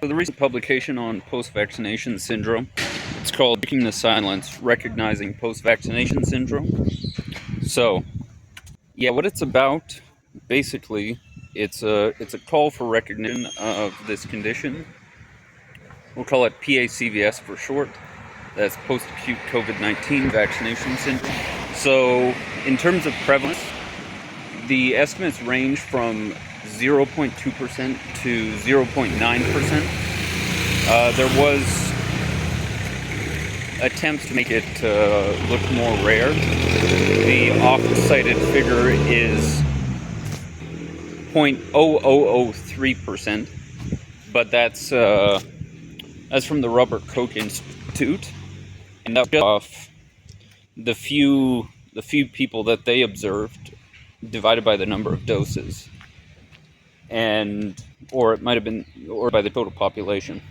So the recent publication on post-vaccination syndrome, it's called Breaking the Silence, Recognizing Post-Vaccination Syndrome. So, yeah, what it's about, basically, it's a call for recognition of this condition. We'll call it PACVS for short. That's post-acute COVID-19 vaccination syndrome. So, in terms of prevalence, the estimates range from 0.2% to 0.9%. There was attempts to make it look more rare. The oft-cited figure is 0.0003%, but that's from the Robert Koch Institute, and that's off the few people that they observed divided by the number of doses, or it might have been, or by the total population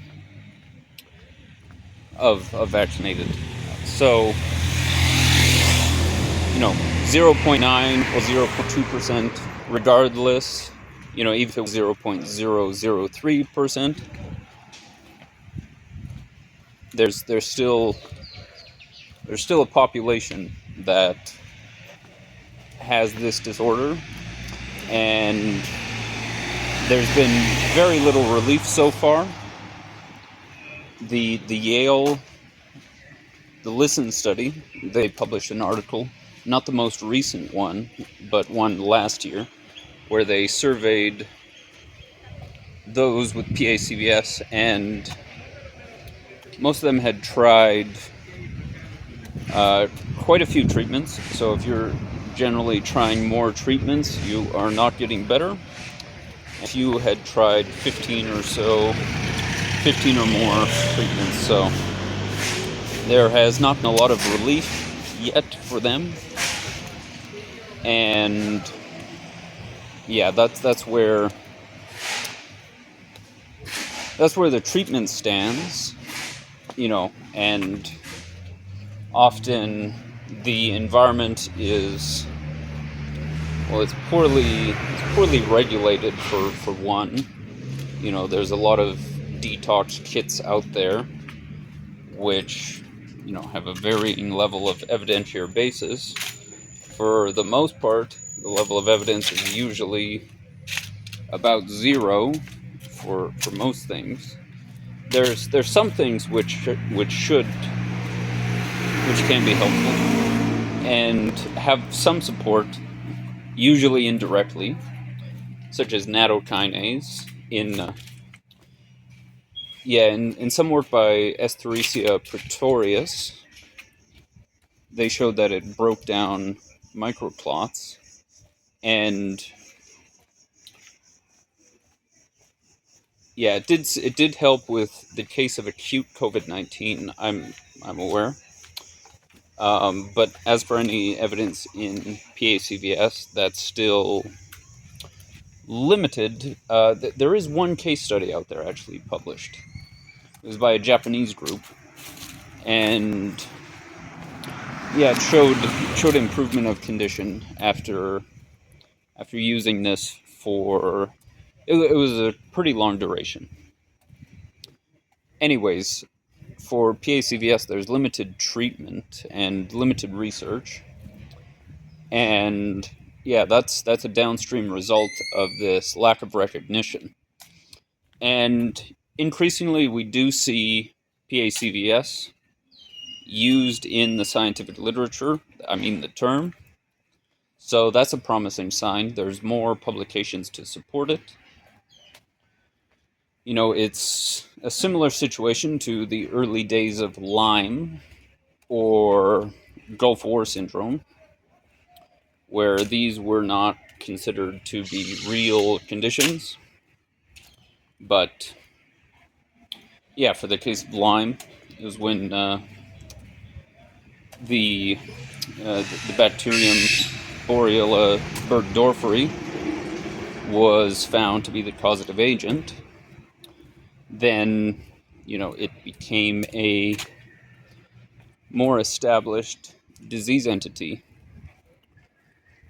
of vaccinated. So, 0.9 or 0.2%, regardless, even if it was 0.003%, there's still a population that has this disorder, and there's been very little relief so far. The Listen study, they published an article, not the most recent one, but one last year, where they surveyed those with PACVS, and most of them had tried quite a few treatments. So if you're generally trying more treatments, you are not getting better. If you had tried 15 or more treatments, so there has not been a lot of relief yet for them. And yeah, that's where the treatment stands, and often the environment is, well, it's poorly regulated for one. There's a lot of detox kits out there which have a varying level of evidentiary basis. For the most part, the level of evidence is usually about zero for most things. There's some things which can be helpful and have some support, usually indirectly, such as nattokinase. In some work by Escherichia pretorius, they showed that it broke down microclots, and it did help with the case of acute COVID-19. I'm aware. But as for any evidence in PACVS, that's still limited. There is one case study out there actually published. It was by a Japanese group, and it showed improvement of condition after using this for it was a pretty long duration. Anyways, for PACVS, there's limited treatment and limited research, and that's a downstream result of this lack of recognition. And increasingly, we do see PACVS used in the scientific literature. The term. So that's a promising sign. There's more publications to support it. It's a similar situation to the early days of Lyme or Gulf War syndrome, where these were not considered to be real conditions. But for the case of Lyme, it was when the bacterium Borrelia burgdorferi was found to be the causative agent. Then, it became a more established disease entity.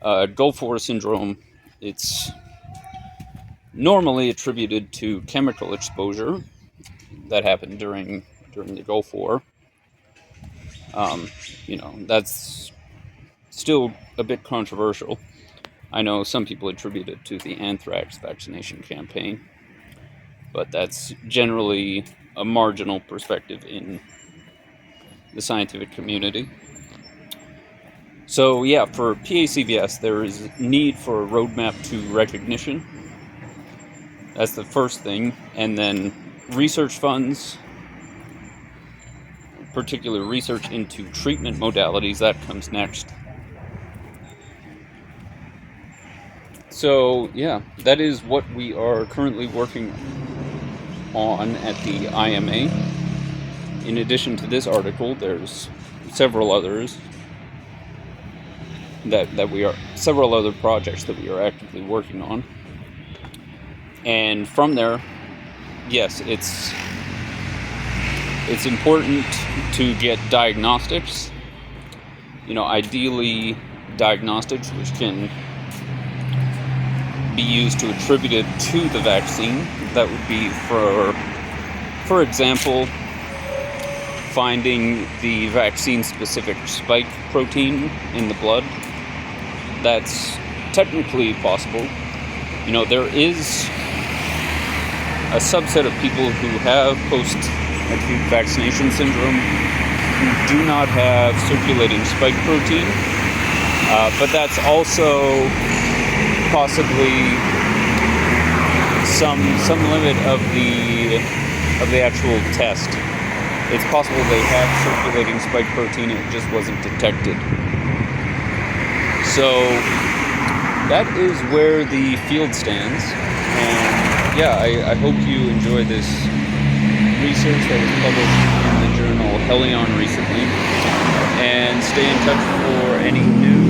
Gulf War syndrome, it's normally attributed to chemical exposure, that happened during the Gulf War. That's still a bit controversial. I know some people attribute it to the anthrax vaccination campaign, but that's generally a marginal perspective in the scientific community. So yeah, for PACVS, there is need for a roadmap to recognition. That's the first thing. And then research funds, particular research into treatment modalities, that comes next. So yeah, that is what we are currently working on at the IMA. In addition to this article, there's several others several other projects that we are actively working on. And from there, yes, it's important to get diagnostics, ideally diagnostics which can be used to attribute it to the vaccine. That would be, for example, finding the vaccine-specific spike protein in the blood. That's technically possible. There is a subset of people who have post-acute vaccination syndrome who do not have circulating spike protein, but that's also possibly some limit of the actual test. It's possible they have circulating spike protein, it just wasn't detected. So that is where the field stands. And yeah, I hope you enjoy this research that was published in the journal Helion recently. And stay in touch for any news